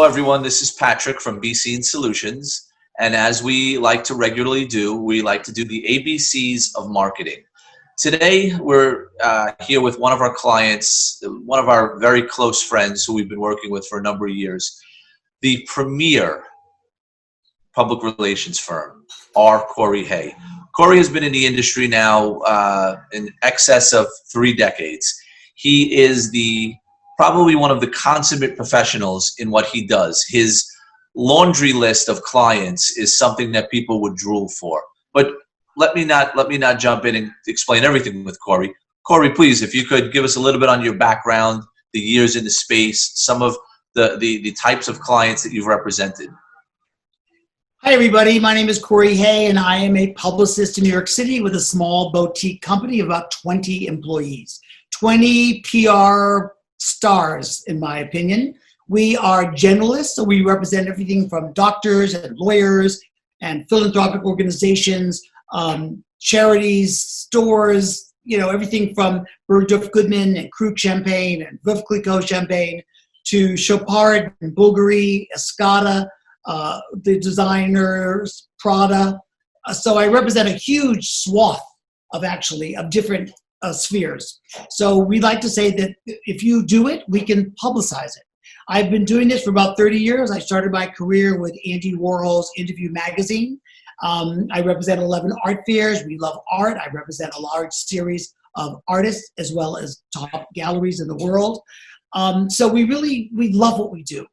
everyone. This is Patrick from BC and Solutions. And as we like to regularly do, we like to do the ABCs of marketing. Today, we're here with one of our clients, one of our very close friends who we've been working with for a number of years, the premier public relations firm, Couri Hay. Couri has been in the industry now in excess of 3 decades. He is probably one of the consummate professionals in what he does. His laundry list of clients is something that people would drool for. But let me not jump in and explain everything with Couri. Couri, please, if you could give us a little bit on your background, the years in the space, some of the types of clients that you've represented. Hi, everybody. My name is Couri Hay, and I am a publicist in New York City with a small boutique company of about 20 employees, 20 PR stars, in my opinion. We are generalists, so we represent everything from doctors and lawyers and philanthropic organizations, charities, stores, everything from Bergdorf Goodman and Krug Champagne and Veuve Clicquot Champagne to Chopard and Bulgari, Escada, the designers, Prada. So I represent a huge swath of different spheres. So we like to say that if you do it, we can publicize it. I've been doing this for about 30 years. I started my career with Andy Warhol's Interview magazine. I represent 11 art fairs. We love art. I represent a large series of artists as well as top galleries in the world. So we love what we do.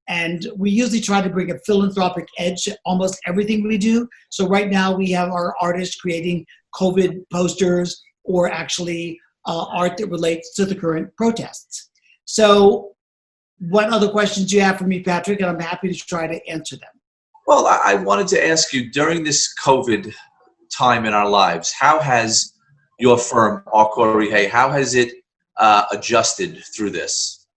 And we usually try to bring a philanthropic edge to almost everything we do. So right now we have our artists creating COVID posters or actually art that relates to the current protests. So what other questions do you have for me, Patrick? And I'm happy to try to answer them. Well, I wanted to ask you, during this COVID time in our lives, how has your firm, Couri Hay, how has it adjusted through this?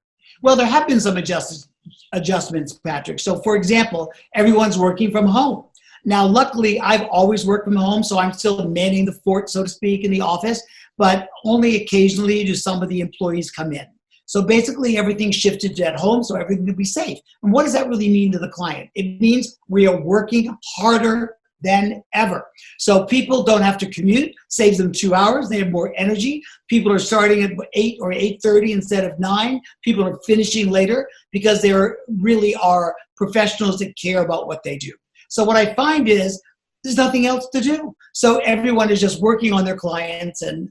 Well, there have been some adjustments, Patrick. So for example, everyone's working from home. Now, luckily, I've always worked from home, so I'm still manning the fort, so to speak, in the office, but only occasionally do some of the employees come in. So basically, everything shifted to at home, so everything to be safe. And what does that really mean to the client? It means we are working harder than ever. So people don't have to commute, saves them 2 hours, they have more energy. People are starting at 8 or 8:30 instead of 9. People are finishing later because they really are professionals that care about what they do. So what I find is there's nothing else to do. So everyone is just working on their clients and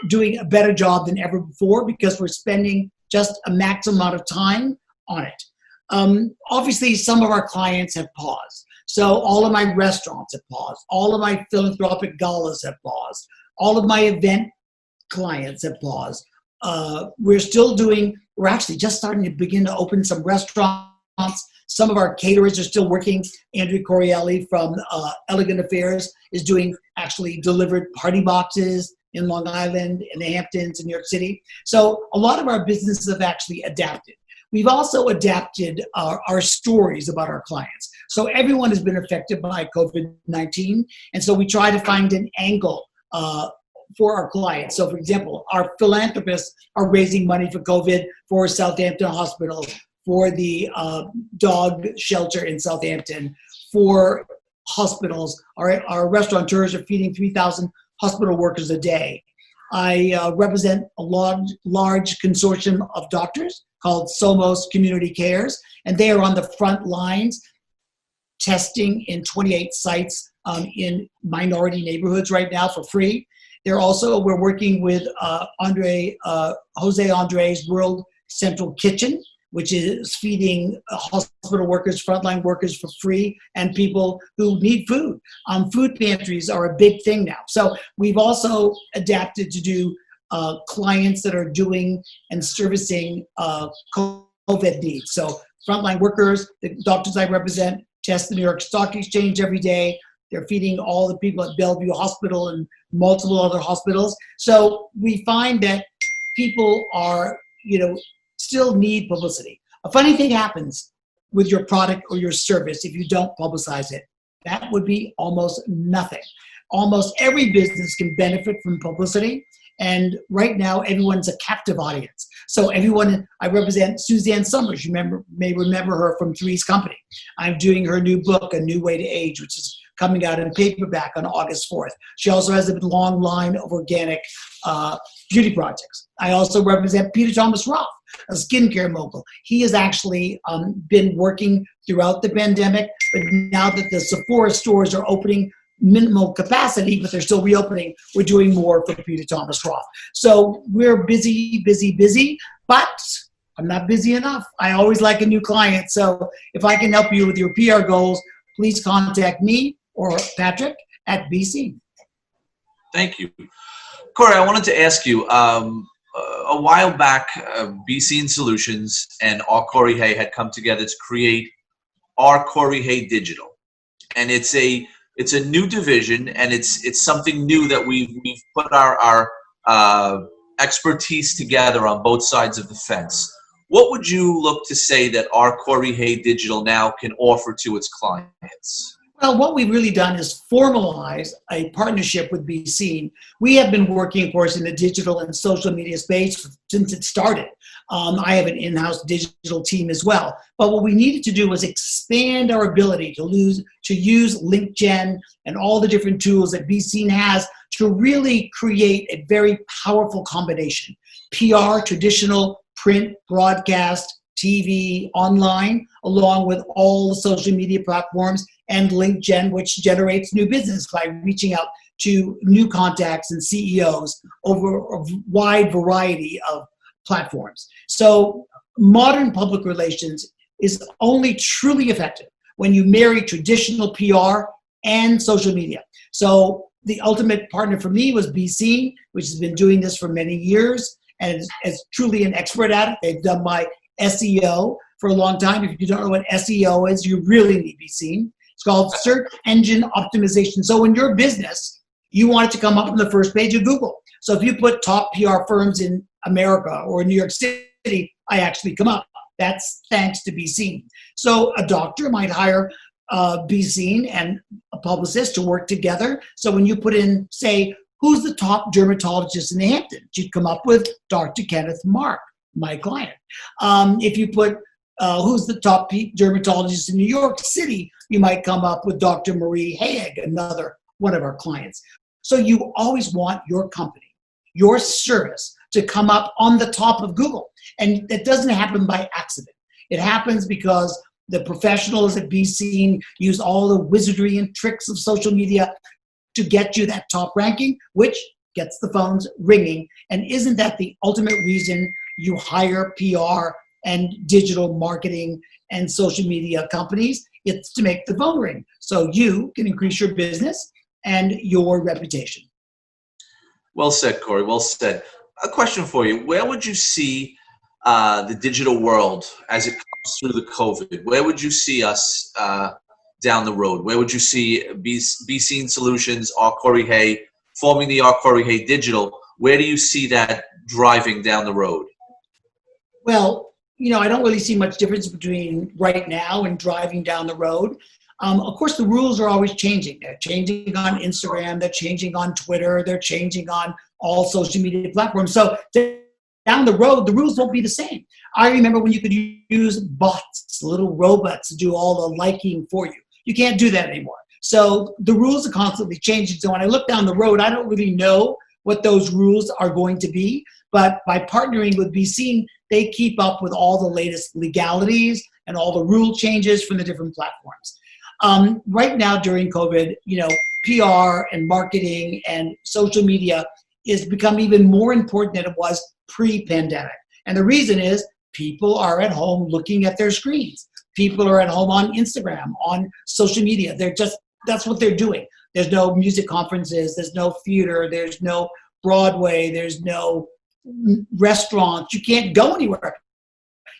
doing a better job than ever before because we're spending just a maximum amount of time on it. Obviously, some of our clients have paused. So all of my restaurants have paused. All of my philanthropic galas have paused. All of my event clients have paused. We're actually just starting to begin to open some restaurants. Some of our caterers are still working. Andrew Corielli from Elegant Affairs is doing actually delivered party boxes in Long Island, in the Hamptons, in New York City. So a lot of our businesses have actually adapted. We've also adapted our stories about our clients. So everyone has been affected by COVID-19. And so we try to find an angle for our clients. So for example, our philanthropists are raising money for COVID for Southampton Hospital, for the dog shelter in Southampton, for hospitals. Our restaurateurs are feeding 3,000 hospital workers a day. I represent a large consortium of doctors called Somos Community Cares, and they are on the front lines testing in 28 sites in minority neighborhoods right now for free. We're working with Jose Andres World Central Kitchen, which is feeding hospital workers, frontline workers for free, and people who need food. Food pantries are a big thing now. So we've also adapted to do clients that are doing and servicing COVID needs. So frontline workers, the doctors I represent, test the New York Stock Exchange every day. They're feeding all the people at Bellevue Hospital and multiple other hospitals. So we find that people are, still need publicity. A funny thing happens with your product or your service if you don't publicize it. That would be almost nothing. Almost every business can benefit from publicity. And right now, everyone's a captive audience. So everyone, I represent Suzanne Summers. You may remember her from Three's Company. I'm doing her new book, A New Way to Age, which is coming out in paperback on August 4th. She also has a long line of organic beauty projects. I also represent Peter Thomas Roth, a skincare mogul. He has actually been working throughout the pandemic, but now that the Sephora stores are opening minimal capacity, but they're still reopening, we're doing more for Peter Thomas Roth. So we're busy, but I'm not busy enough. I always like a new client. So if I can help you with your PR goals, please contact me or Patrick at BC. Thank you. Couri, I wanted to ask you, a while back, BC Solutions and our Couri Hay had come together to create our Couri Hay Digital. And it's a new division, and it's something new that we've put our expertise together on both sides of the fence. What would you look to say that our Couri Hay Digital now can offer to its clients? Well, what we've really done is formalize a partnership with Be Seen. We have been working, of course, in the digital and social media space since it started. I have an in-house digital team as well. But what we needed to do was expand our ability to use LinkedIn and all the different tools that Be Seen has to really create a very powerful combination. PR, traditional, print, broadcast, TV, online, along with all the social media platforms, and LinkedIn, which generates new business by reaching out to new contacts and CEOs over a wide variety of platforms. So modern public relations is only truly effective when you marry traditional PR and social media. So the ultimate partner for me was Be Seen, which has been doing this for many years and is truly an expert at it. They've done my SEO for a long time. If you don't know what SEO is, you really need Be Seen. It's called search engine optimization. So in your business, you want it to come up on the first page of Google. So if you put top PR firms in America or New York City, I actually come up. That's thanks to Be Seen. So a doctor might hire Be Seen and a publicist to work together. So when you put in, say, who's the top dermatologist in the Hamptons, you'd come up with Dr. Kenneth Mark, my client. If you put who's the top dermatologist in New York City, you might come up with Dr. Couri Hay, another one of our clients. So you always want your company, your service to come up on the top of Google. And that doesn't happen by accident. It happens because the professionals at Be Seen use all the wizardry and tricks of social media to get you that top ranking, which gets the phones ringing. And isn't that the ultimate reason you hire PR and digital marketing and social media companies? It's to make the phone ring so you can increase your business and your reputation. Well said, Couri. Well said. A question for you. Where would you see the digital world as it comes through the COVID? Where would you see us down the road? Where would you see Be Seen Solutions, our Couri Hay, forming the our Couri Hay Digital? Where do you see that driving down the road? Well, I don't really see much difference between right now and driving down the road. Of course, the rules are always changing. They're changing on Instagram, they're changing on Twitter, they're changing on all social media platforms. So down the road, the rules won't be the same. I remember when you could use bots, little robots to do all the liking for you. You can't do that anymore. So the rules are constantly changing. So when I look down the road, I don't really know what those rules are going to be. But by partnering with Be Seen, they keep up with all the latest legalities and all the rule changes from the different platforms. Right now during COVID, PR and marketing and social media is become even more important than it was pre-pandemic. And the reason is people are at home looking at their screens. People are at home on Instagram, on social media. That's what they're doing. There's no music conferences, there's no theater, there's no Broadway, there's no restaurants. You can't go anywhere.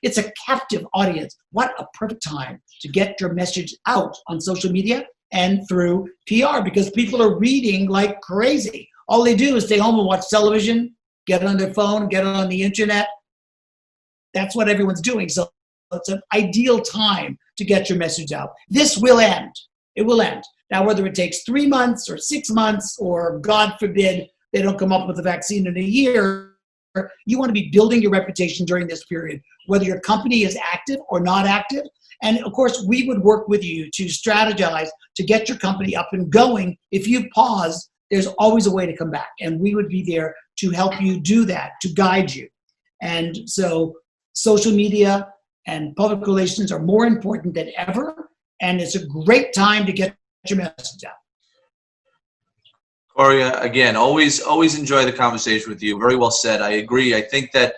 It's a captive audience. What a perfect time to get your message out on social media and through PR, because people are reading like crazy. All they do is stay home and watch television, get it on their phone, get it on the internet. That's what everyone's doing. So it's an ideal time to get your message out. This will end. It will end. Now, whether it takes 3 months or 6 months or, God forbid, they don't come up with a vaccine in a year. You want to be building your reputation during this period, whether your company is active or not active. And of course, we would work with you to strategize to get your company up and going. If you pause, there's always a way to come back. And we would be there to help you do that, to guide you. And so social media and public relations are more important than ever. And it's a great time to get your message out. Couri, again, always enjoy the conversation with you. Very well said. I agree. I think that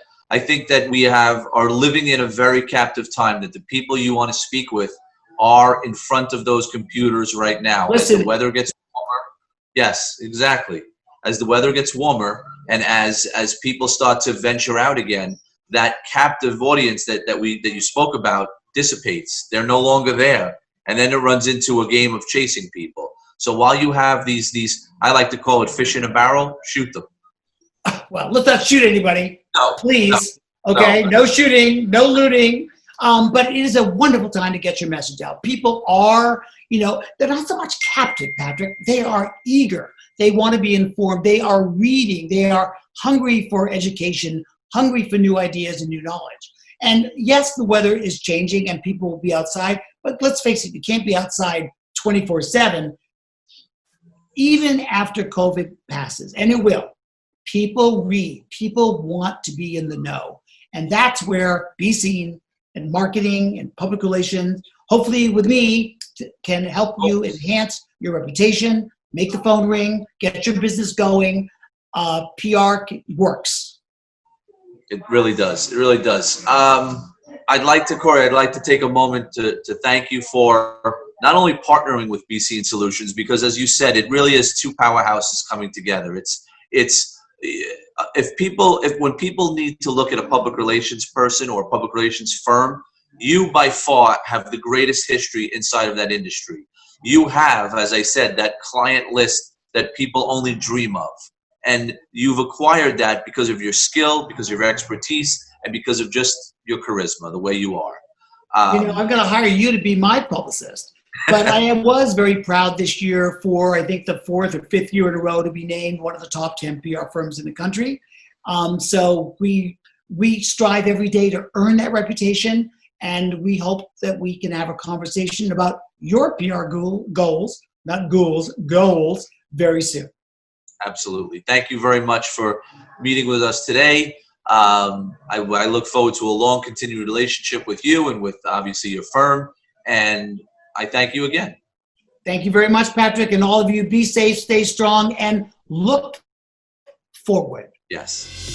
we are living in a very captive time, that the people you want to speak with are in front of those computers right now. Listen. As the weather gets warmer. Yes, exactly. As the weather gets warmer and as people start to venture out again, that captive audience that you spoke about dissipates. They're no longer there. And then it runs into a game of chasing people. So while you have these, I like to call it fish in a barrel, shoot them. Well, let's not shoot anybody, no, please. No, okay, no shooting, no looting. But it is a wonderful time to get your message out. People are, they're not so much captive, Patrick. They are eager. They want to be informed. They are reading. They are hungry for education, hungry for new ideas and new knowledge. And yes, the weather is changing and people will be outside, but let's face it, you can't be outside 24/7. Even after COVID passes, and it will, people read. People want to be in the know. And that's where Be Seen and marketing and public relations, hopefully with me, can help you enhance your reputation, make the phone ring, get your business going. PR works. It really does. It really does. Couri, I'd like to take a moment to thank you for not only partnering with BC Solutions, because as you said, it really is two powerhouses coming together. When people need to look at a public relations person or a public relations firm, you by far have the greatest history inside of that industry. You have, as I said, that client list that people only dream of. And you've acquired that because of your skill, because of your expertise, and because of just your charisma, the way you are. I'm going to hire you to be my publicist. But I was very proud this year for, I think, the 4th or 5th year in a row to be named one of the top 10 PR firms in the country. So we strive every day to earn that reputation, and we hope that we can have a conversation about your PR goals very soon. Absolutely. Thank you very much for meeting with us today. I look forward to a long continued relationship with you and with obviously your firm. And I thank you again. Thank you very much, Patrick. And all of you, be safe, stay strong, and look forward. Yes.